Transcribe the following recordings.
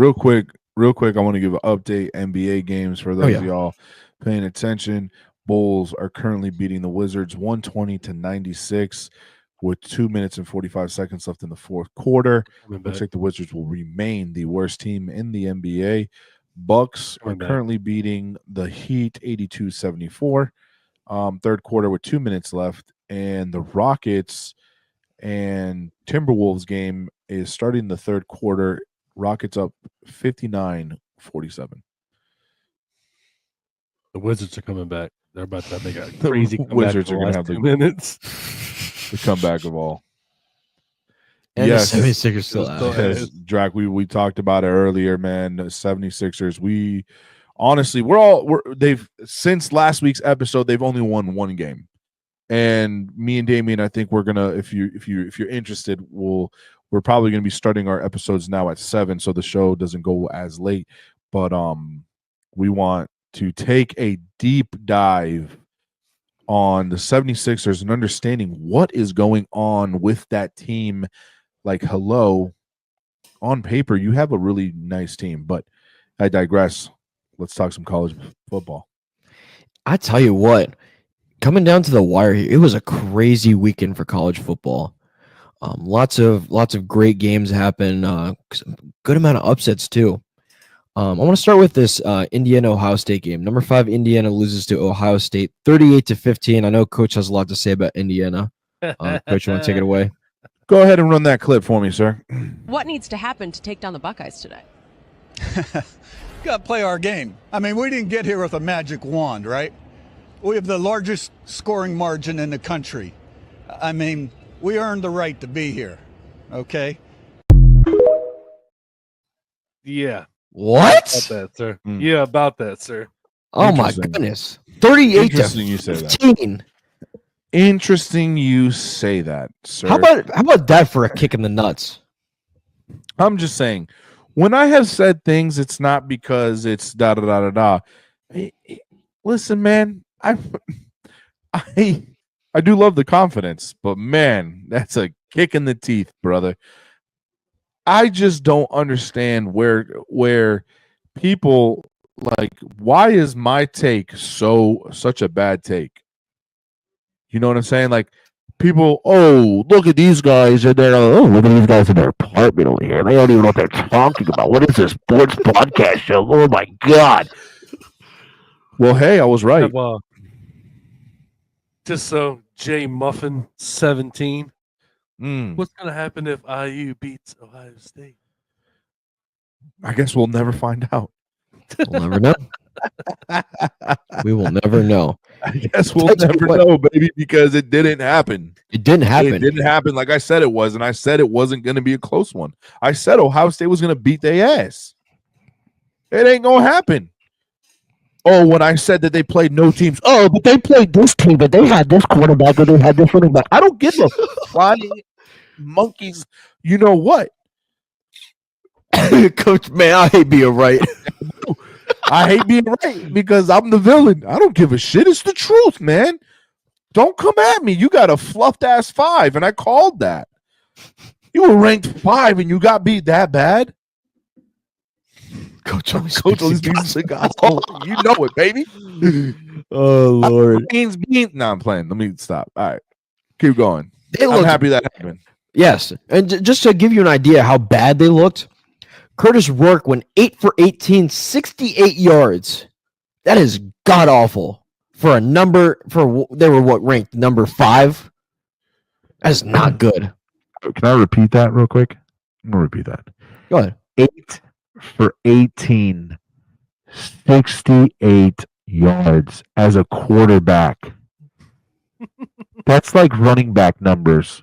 Real quick, I want to give an update. NBA games for those of y'all paying attention. Bulls are currently beating the Wizards 120-96 with 2 minutes and 45 seconds left in the fourth quarter. Looks like the Wizards will remain the worst team in the NBA. Bucks are currently beating the Heat 82-74. Third quarter with 2 minutes left, and the Rockets and Timberwolves game is starting the third quarter. Rockets up 59-47. The Wizards are coming back. They're about to make a crazy comeback. Wizards are going to have the minutes. The comeback of all. And yes, the 76ers still out. Yes, Drac, we talked about it earlier, man. The 76ers, we honestly, they've since last week's episode, they've only won one game. And me and Damien, I think we're gonna, if you're interested, we're probably gonna be starting our episodes now at 7, so the show doesn't go as late. But we want to take a deep dive on the 76ers and understanding what is going on with that team. Like, hello, on paper, you have a really nice team, but I digress. Let's talk some college football. I tell you what, coming down to the wire here, it was a crazy weekend for college football. Lots of great games happen. Good amount of upsets too. I want to start with this Indiana-Ohio State game. Number 5 Indiana loses to Ohio State 38-15. I know Coach has a lot to say about Indiana. Coach, you want to take it away? Go ahead and run that clip for me, sir. What needs to happen to take down the Buckeyes today? Got to play our game. I mean, we didn't get here with a magic wand, right? We have the largest scoring margin in the country. I mean, we earned the right to be here, okay? Yeah. What? About that, sir. Yeah, about that, sir. Oh my goodness. 38-15. Interesting you say that, sir. How about that for a kick in the nuts? I'm just saying, when I have said things, it's not because it's da da da da da. Listen, man, I do love the confidence, but man, that's a kick in the teeth, brother. I just don't understand where people like, why is my take such a bad take? You know what I'm saying? Like, people, oh, look at these guys and they're look at these guys in their apartment over here. They don't even know what they're talking about. What is this sports podcast show? Oh my God. Well, hey, I was right. Just so J Muffin 17. What's going to happen if IU beats Ohio State? I guess we'll never find out. We'll never know. We will never know. I guess we'll never know, baby, because it didn't happen. It didn't happen. It didn't happen like I said it was, and I said it wasn't going to be a close one. I said Ohio State was going to beat their ass. It ain't going to happen. Oh, when I said that they played no teams. Oh, but they played this team, but they had this quarterback, and they had this running back. I don't give a flying monkeys. You know what? Coach, man, I hate being right. I hate being right because I'm the villain. I don't give a shit. It's the truth, man. Don't come at me. You got a fluffed ass 5, and I called that. You were ranked 5, and you got beat that bad. Coach always speaks the gospel. You know it, baby. Oh Lord. Beans. No, I'm playing. Let me stop. All right, keep going. I'm happy that happened. Yes, and just to give you an idea how bad they looked, Curtis Rourke went 8 for 18, 68 yards. That is god awful for a number. They were ranked number 5. That is not good. Can I repeat that real quick? I'm gonna repeat that. Go ahead. 8 for 18, 68 yards as a quarterback. That's like running back numbers.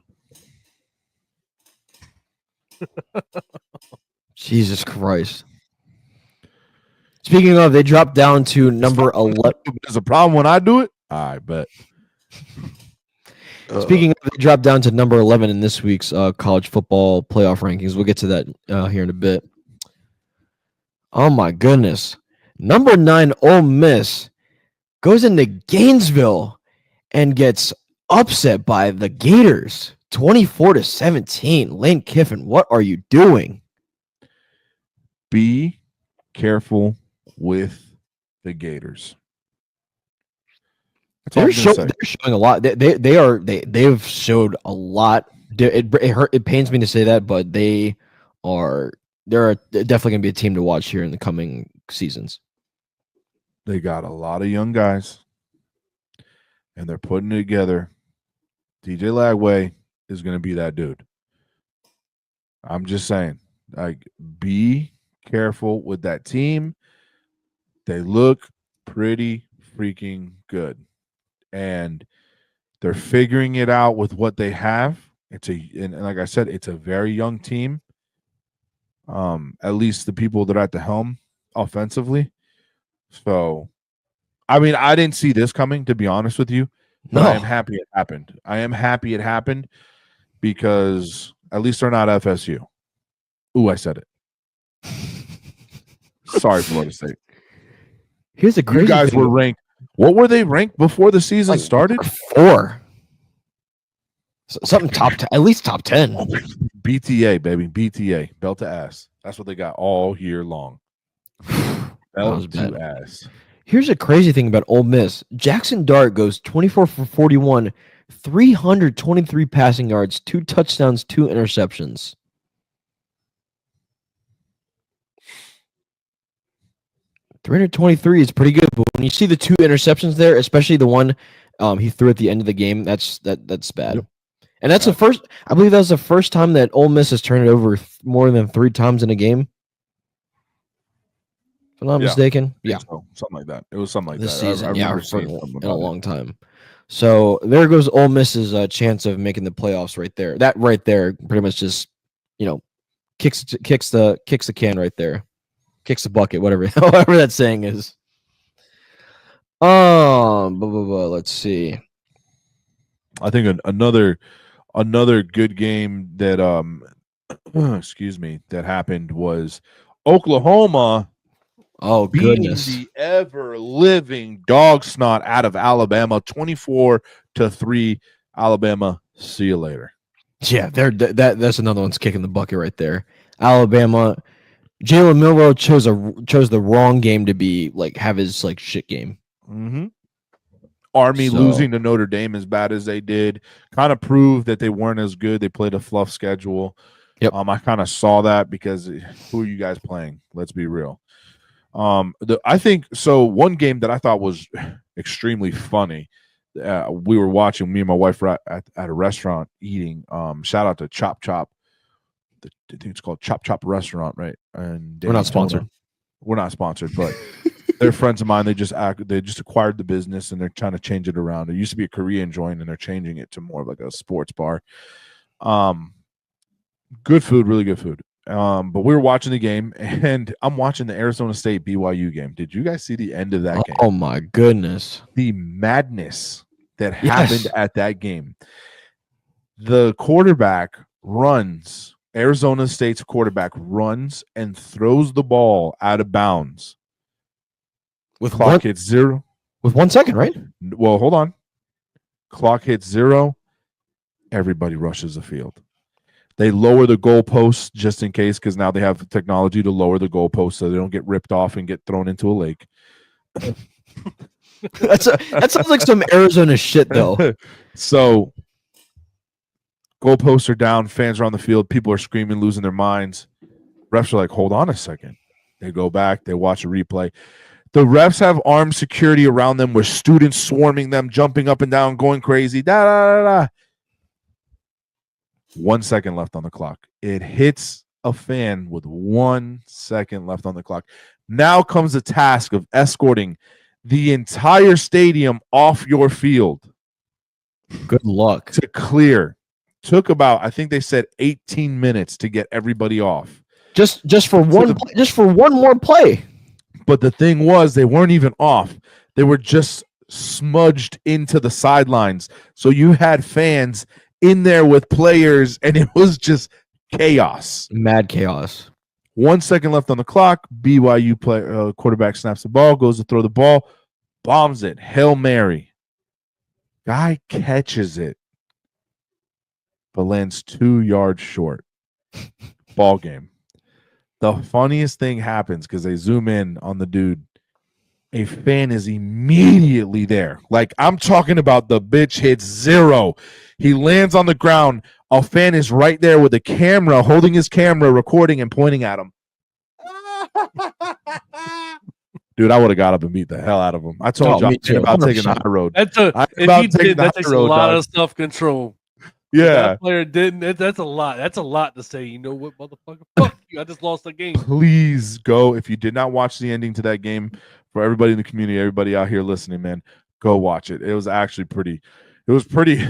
Jesus Christ. Speaking of, they dropped down to number 11. There's a problem when I do it? I bet. Speaking of, they dropped down to number 11 in this week's college football playoff rankings. We'll get to that here in a bit. Oh, my goodness. Number 9, Ole Miss, goes into Gainesville and gets upset by the Gators, 24-17. Lane Kiffin, what are you doing? Be careful with the Gators. They're showing a lot. They've showed a lot. It pains me to say that, but they're definitely going to be a team to watch here in the coming seasons. They got a lot of young guys, and they're putting it together. DJ Lagway is going to be that dude. I'm just saying, like, be careful with that team. They look pretty freaking good, and they're figuring it out with what they have. And like I said, it's a very young team. At least the people that are at the helm offensively. So, I mean, I didn't see this coming, to be honest with you. But I am happy it happened. I am happy it happened because at least they're not FSU. Ooh, I said it. Sorry, Florida State. Here's the crazy You guys thing. were ranked. What were they ranked before the season started? 4. Something top 10, at least top 10. BTA, baby. BTA. Belt to ass. That's what they got all year long. Belt to ass. Here's a crazy thing about Ole Miss. Jackson Dart goes 24 for 41, 323 passing yards, 2 touchdowns, 2 interceptions. .323 is pretty good, but when you see the 2 interceptions there, especially the one he threw at the end of the game, that's bad. Yep. And that's the first. I believe that was the first time that Ole Miss has turned it over more than 3 times in a game. If I'm not mistaken, so. Something like that. It was something like this that. Season, I remember seeing in a long time. So there goes Ole Miss's chance of making the playoffs right there. That right there, pretty much just kicks the can right there, kicks the bucket, whatever that saying is. Let's see. I think another good game that excuse me, that happened was Oklahoma. Oh, goodness. The ever-living dog snot out of Alabama, 24-3. Alabama, see you later. Yeah, that's another one's kicking the bucket right there. Alabama, Jalen Milroe chose the wrong game to be have his shit game. Mm-hmm. Army losing to Notre Dame as bad as they did kind of proved that they weren't as good. They played a fluff schedule. Yep. I kind of saw that because who are you guys playing? Let's be real. I think so. One game that I thought was extremely funny. We were watching. Me and my wife were at a restaurant eating. Shout out to Chop Chop. I think it's called Chop Chop Restaurant, right? And we're not sponsored. We're not sponsored, but they're friends of mine. They just acquired the business and they're trying to change it around. It used to be a Korean joint and they're changing it to more of like a sports bar. Good food, really good food. But we were watching the game, and I'm watching the Arizona State BYU game. Did you guys see the end of that game? Oh my goodness. The madness that happened at that game. The quarterback runs, Arizona State's quarterback runs and throws the ball out of bounds. With clock hits 0. With 1 second, right? Well, hold on. Clock hits 0. Everybody rushes the field. They lower the goalposts just in case, because now they have technology to lower the goalposts so they don't get ripped off and get thrown into a lake. That sounds like some Arizona shit, though. So, goalposts are down, fans are on the field, people are screaming, losing their minds. Refs are like, hold on a second. They go back, they watch a replay. The refs have armed security around them with students swarming them, jumping up and down, going crazy. 1 second left on the clock. It hits a fan with 1 second left on the clock. Now comes the task of escorting the entire stadium off your field. Good luck. To clear. Took about, I think they said 18 minutes to get everybody off. Just for one more play. But the thing was, they weren't even off. They were just smudged into the sidelines. So you had fans in there with players, and it was just chaos. Mad chaos. 1 second left on the clock. BYU quarterback snaps the ball, goes to throw the ball, bombs it. Hail Mary. Guy catches it, but lands 2 yards short. Ball game. The funniest thing happens because they zoom in on the dude. A fan is immediately there. Like, I'm talking about the bitch hits 0. He lands on the ground. A fan is right there with a camera, holding his camera, recording and pointing at him. Dude, I would have got up and beat the hell out of him. I told you I'm thinking about taking the high road. That takes a lot of self-control. Yeah. That player didn't. That's a lot. That's a lot to say. You know what, motherfucker? Fuck you. I just lost the game. Please go. If you did not watch the ending to that game, for everybody in the community, everybody out here listening, man, go watch it. It was actually pretty. It was pretty.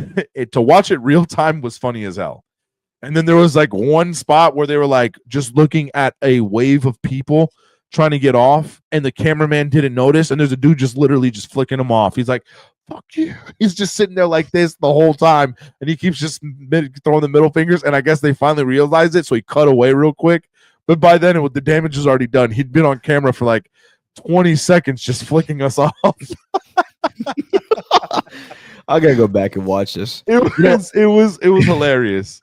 To watch it real time was funny as hell. And then there was like one spot where they were like just looking at a wave of people trying to get off, and the cameraman didn't notice. And there's a dude just literally just flicking them off. He's like, fuck you. He's just sitting there like this the whole time. And he keeps just throwing the middle fingers. And I guess they finally realized it. So he cut away real quick. But by then, the damage was already done. He'd been on camera for like 20 seconds just flicking us off. I gotta go back and watch this. It was hilarious.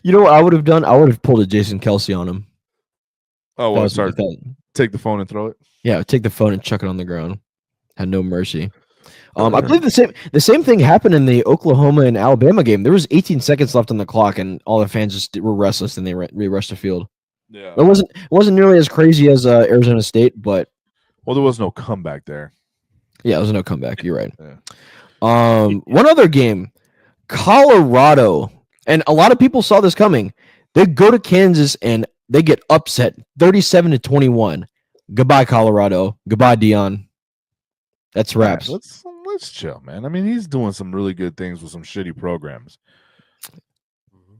You know what I would have done? I would have pulled a Jason Kelsey on him. Oh, well, sorry. Take the phone and throw it. Yeah, take the phone and chuck it on the ground. Had no mercy. I believe the same thing happened in the Oklahoma and Alabama game. There was 18 seconds left on the clock, and all the fans just were restless, and they rushed the field. Yeah, it wasn't nearly as crazy as Arizona State, but there was no comeback there. Yeah, there was no comeback. You're right. Yeah. One other game, Colorado, and a lot of people saw this coming. They go to Kansas and they get upset, 37-21. Goodbye, Colorado. Goodbye, Dion. That's wraps. Let's chill, man. I mean, he's doing some really good things with some shitty programs.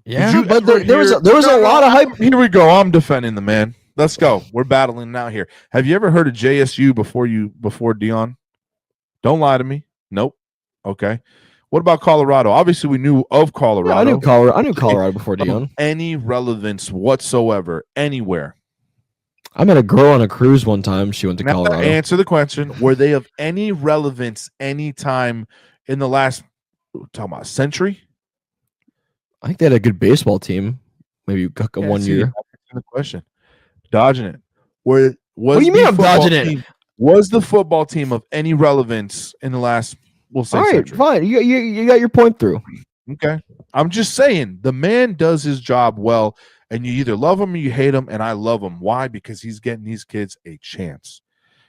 Yeah, but there was a lot of hype. Here we go. I'm defending the man. Let's go. We're battling now here. Have you ever heard of JSU before Dion? Don't lie to me. Nope. Okay. What about Colorado? Obviously, we knew of Colorado. Yeah, I knew Colorado before Dion. Any relevance whatsoever anywhere? I met a girl on a cruise one time. She went to Colorado. Answer the question. Were they of any relevance any time in the last century? I think they had a good baseball team. Maybe 1 year. The question. Dodging it. What do you mean I'm dodging it? Was the football team of any relevance in the last, we'll say, all right, century? Fine. You got your point through. Okay. I'm just saying, the man does his job well, and you either love him or you hate him, and I love him. Why? Because he's getting these kids a chance.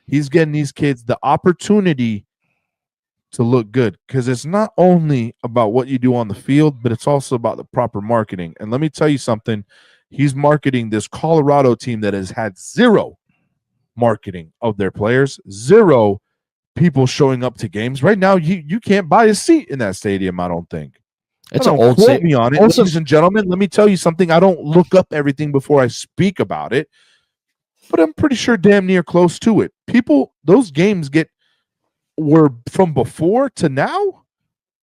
He's getting these kids the opportunity to look good, because it's not only about what you do on the field, but it's also about the proper marketing. And let me tell you something. He's marketing this Colorado team that has had zero marketing of their players, zero people showing up to games. Right now, you can't buy a seat in that stadium, I don't think. It's an old quote me on it. Ladies and gentlemen, let me tell you something. I don't look up everything before I speak about it, but I'm pretty sure damn near close to it. Those games were from before to now.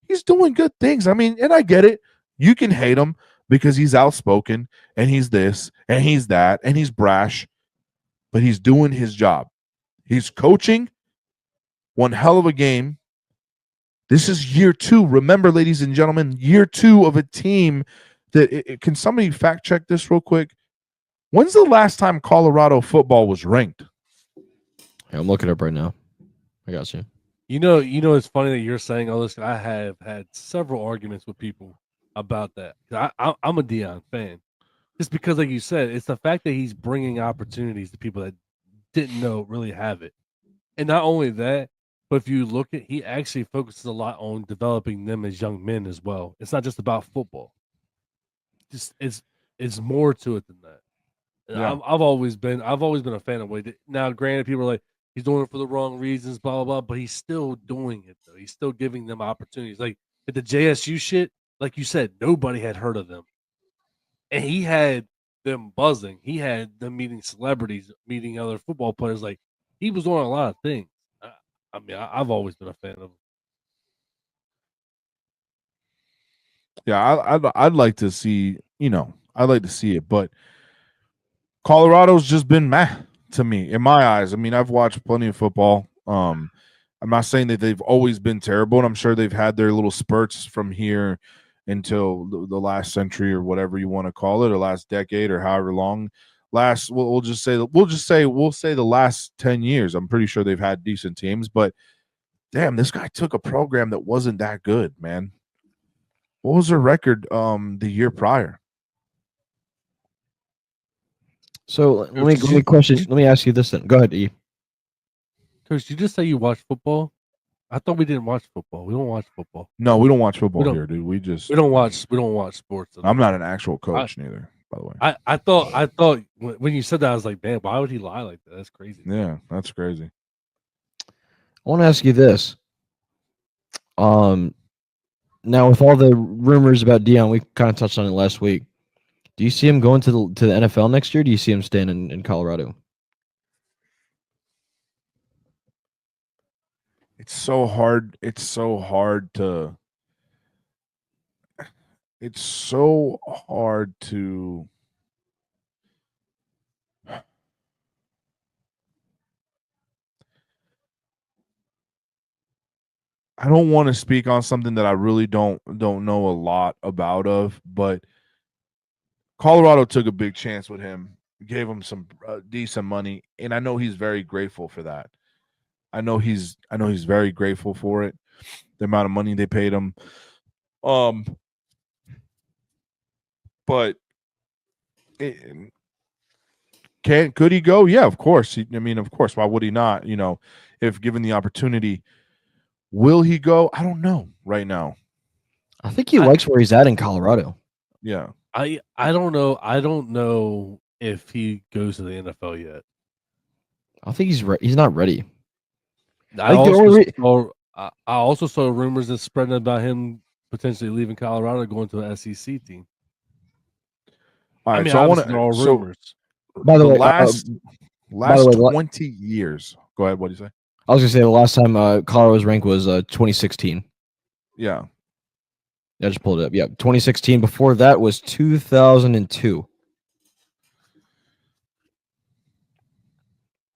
He's doing good things. I mean, and I get it. You can hate him because he's outspoken and he's this and he's that and he's brash, but he's doing his job. He's coaching one hell of a game. This is year 2. Remember, ladies and gentlemen, year 2 of a team that can somebody fact check this real quick? When's the last time Colorado football was ranked? Yeah, I'm looking it up right now. I got you. You know, it's funny that you're saying all this. I have had several arguments with people about that. I'm a Dion fan. Just because, like you said, it's the fact that he's bringing opportunities to people that didn't know really have it. And not only that, but if you look at, he actually focuses a lot on developing them as young men as well. It's not just about football. Just it's more to it than that. Yeah. I've always been a fan of Wade. Now, granted, people are like, he's doing it for the wrong reasons, blah blah blah, but he's still doing it though. He's still giving them opportunities. Like at the JSU shit, like you said, nobody had heard of them, and he had them buzzing. He had them meeting celebrities, meeting other football players. Like he was doing a lot of things. I mean, I've always been a fan of him. Yeah, I'd like to see, I'd like to see it, but Colorado's just been meh to me, in my eyes. I mean, I've watched plenty of football. I'm not saying that they've always been terrible, and I'm sure they've had their little spurts from here until the last century or whatever you want to call it, or last decade or however long. we'll say the last 10 years. I'm pretty sure they've had decent teams, but damn, this guy took a program that wasn't that good, man. What was their record the year prior? So let me ask you this then. Go ahead, E. Coach, did you just say you watch football? I thought we didn't watch football. We don't watch football. No, we don't watch football here, dude. We don't watch sports. I'm not an actual coach neither, by the way. I thought when you said that, I was like, man, why would he lie like that? That's crazy. Yeah, that's crazy. I want to ask you this. Now with all the rumors about Deion, we kind of touched on it last week. Do you see him going to the NFL next year? Or do you see him staying in Colorado? It's so hard. I don't want to speak on something that I really don't know a lot about but Colorado took a big chance with him, gave him some decent money, and I know he's very grateful for that. I know he's very grateful for it, the amount of money they paid him. But could he go? Yeah, of course. Of course. Why would he not? If given the opportunity, will he go? I don't know right now. I think he likes where he's at in Colorado. Yeah. I don't know. I don't know if he goes to the NFL yet. I think he's not ready. I also saw rumors that spreading about him potentially leaving Colorado, going to an SEC team. All right, so I want to rumors. By the way, last 20 years. Go ahead. What do you say? I was gonna say the last time Colorado's rank was 2016. Yeah. I just pulled it up. Yeah, 2016. Before that was 2002.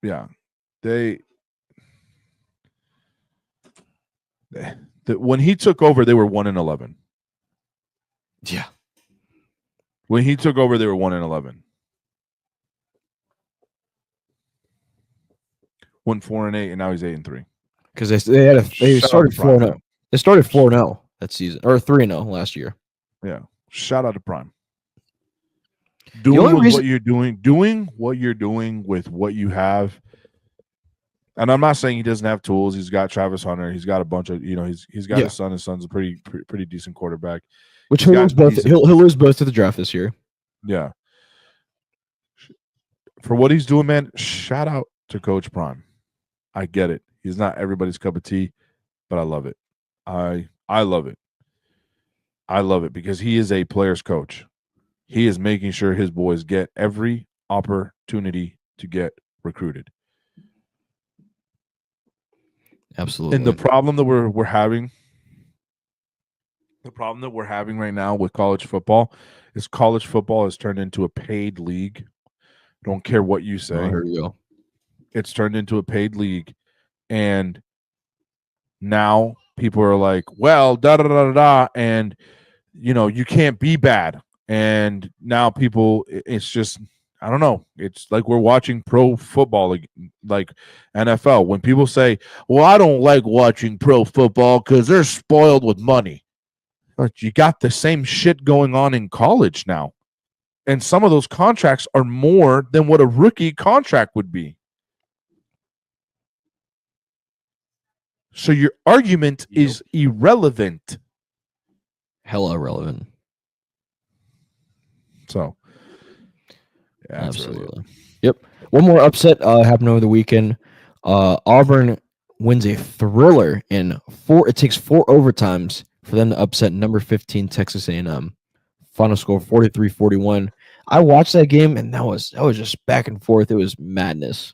Yeah, when he took over, they were 1-11. Yeah. When he took over, they were 1-11. Went 4-8, and now he's 8-3. Because they started 4-0. They started 4-0 that season, or 3-0 last year. Yeah. Shout out to Prime. Doing what you're doing with what you have. And I'm not saying he doesn't have tools. He's got Travis Hunter. He's got a bunch of, he's got his son. His son's a pretty decent quarterback. Which he'll lose both. He'll lose both to the draft this year. Yeah. For what he's doing, man, shout out to Coach Prime. I get it. He's not everybody's cup of tea, but I love it. I love it. I love it because he is a player's coach. He is making sure his boys get every opportunity to get recruited. Absolutely. And the problem that we're having right now with college football is college football has turned into a paid league. Don't care what you say. Here we go. It's turned into a paid league, and now people are like, well, and you can't be bad. And now it's just, I don't know. It's like we're watching pro football, like NFL. When people say, well, I don't like watching pro football because they're spoiled with money. But you got the same shit going on in college now. And some of those contracts are more than what a rookie contract would be. So your argument is irrelevant. Hella irrelevant. So, yeah, absolutely. Yep. One more upset happened over the weekend. Auburn wins a thriller in 4. It takes 4 overtimes for them to upset number 15 Texas A&M. Final score 43-41. I watched that game and that was just back and forth. It was madness.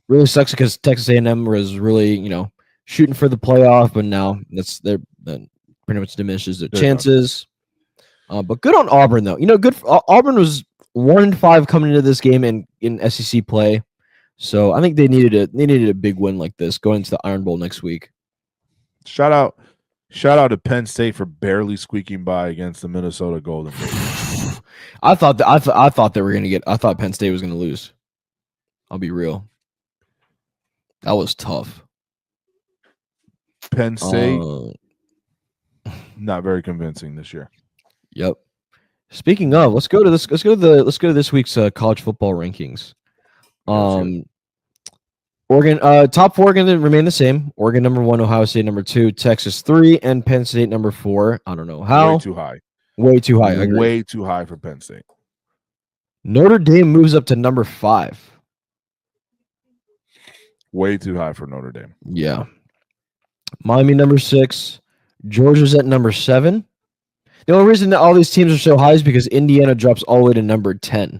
Really sucks because Texas A&M was really, shooting for the playoff, but now they're pretty much diminishes their chances. But good on Auburn though. Good. Auburn was 1-5 coming into this game in SEC play, so I think they needed a big win like this going into the Iron Bowl next week. Shout out to Penn State for barely squeaking by against the Minnesota Golden Bears. I thought they were gonna get. I thought Penn State was gonna lose. I'll be real. That was tough. Penn State, not very convincing this year. Yep. Speaking of, let's go to this week's college football rankings. Oregon, top 4 going to remain the same. Oregon number 1, Ohio State number 2, Texas 3, and Penn State number 4. I don't know how. Way too high. Way too high. I agree. Way too high for Penn State. Notre Dame moves up to number 5. Way too high for Notre Dame. Yeah. Miami number 6. Georgia's at number 7. The only reason that all these teams are so high is because Indiana drops all the way to number 10.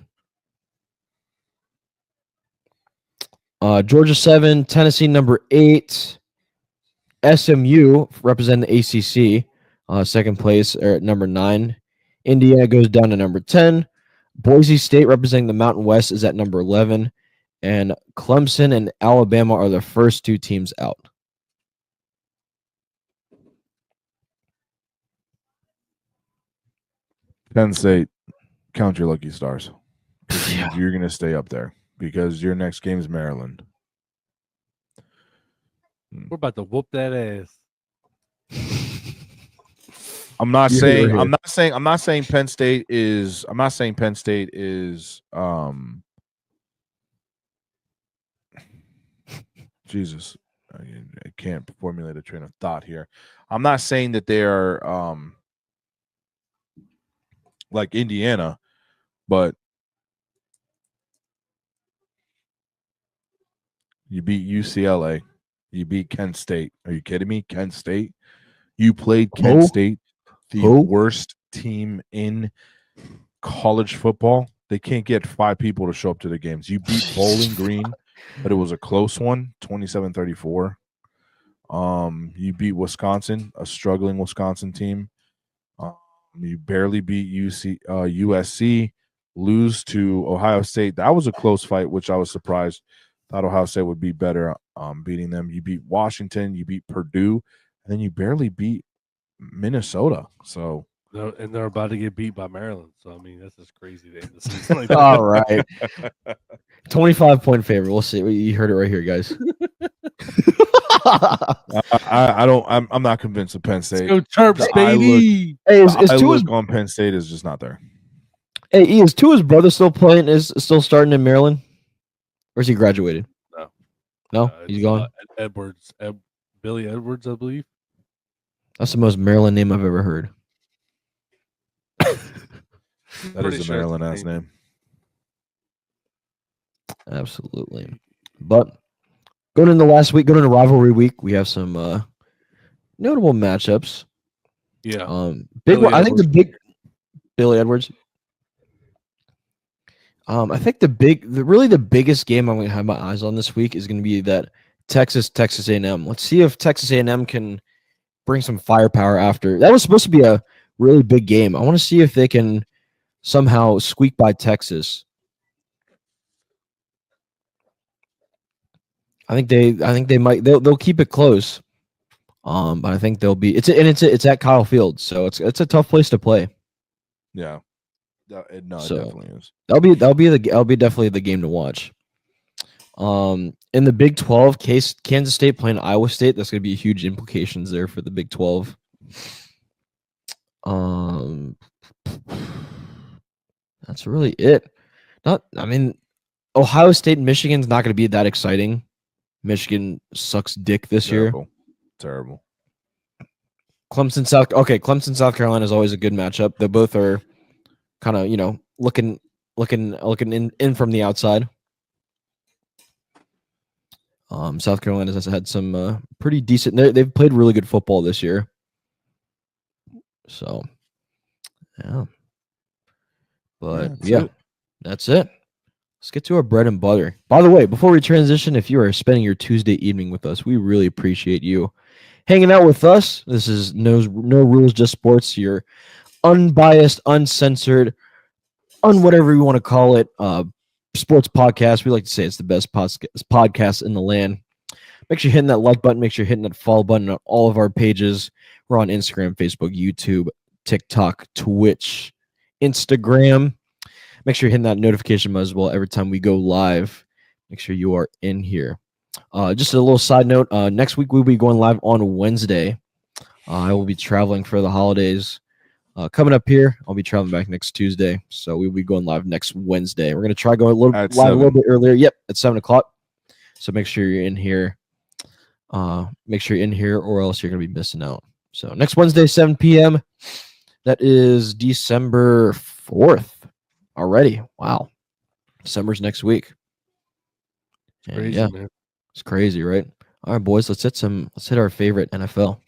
Georgia 7, Tennessee number 8, SMU representing the ACC, second place or at number 9. Indiana goes down to number 10. Boise State representing the Mountain West is at number 11, and Clemson and Alabama are the first 2 teams out. Penn State, count your lucky stars. Yeah. You're going to stay up there because your next game is Maryland. We're about to whoop that ass. I'm not saying Penn State is Jesus. I can't formulate a train of thought here. I'm not saying that they are like Indiana, but you beat UCLA. You beat Kent State. Are you kidding me? Kent State. You played Kent State, the worst team in college football. They can't get 5 people to show up to the games. You beat Bowling Green, but it was a close one, 27-34. You beat Wisconsin, a struggling Wisconsin team. You barely beat USC, lose to Ohio State. That was a close fight, which I was surprised. Thought Ohio State would be better beating them. You beat Washington, you beat Purdue, and then you barely beat Minnesota. So, and they're about to get beat by Maryland. So I mean, that's just crazy. Like all right, 25-point favorite. We'll see. You heard it right here, guys. I'm not convinced of Penn State. Let's go Terps, baby. Look on Penn State is just not there. Hey, is Tua's brother still playing? Is still starting in Maryland? Or is he graduated? No, he's gone. Billy Edwards, I believe. That's the most Maryland name I've ever heard. That is a Maryland ass name. Absolutely. But going into rivalry week, we have some notable matchups. Yeah. Big one. I think the big Billy Edwards. I think the biggest game I'm going to have my eyes on this week is going to be that Texas A&M. Let's see if Texas A&M can bring some firepower after. That was supposed to be a really big game. I want to see if they can somehow squeak by Texas. I think they might. They'll keep it close. But I think they'll be. It's at Kyle Field, so it's a tough place to play. Yeah. It definitely is. That'll be definitely the game to watch. In the Big 12 case, Kansas State playing Iowa State. That's going to be huge implications there for the Big 12. That's really it. Ohio State and Michigan's not going to be that exciting. Michigan sucks dick this year. Terrible. Clemson, South Carolina is always a good matchup. They both are kind of, looking in from the outside. South Carolina has had some pretty decent. They've played really good football this year. So, yeah. But that's it. Let's get to our bread and butter. By the way, before we transition, if you are spending your Tuesday evening with us, we really appreciate you hanging out with us. This is no rules, just sports. Your unbiased, uncensored, whatever you want to call it, sports podcast. We like to say it's the best podcast in the land. Make sure you're hitting that like button. Make sure you're hitting that follow button on all of our pages. We're on Instagram, Facebook, YouTube, TikTok, Twitch, Instagram. Make sure you're hitting that notification bell as well every time we go live. Make sure you are in here. Just a little side note. Next week we'll be going live on Wednesday. I will be traveling for the holidays. Coming up here, I'll be traveling back next Tuesday. So we'll be going live next Wednesday. We're going to try going live a little bit earlier. Yep, at 7 o'clock. So make sure you're in here. Make sure you're in here or else you're going to be missing out. So next Wednesday, 7 p.m. That is December 4th already. Wow. December's next week. And Crazy, man. it's crazy, right? All right, boys, let's hit our favorite NFL.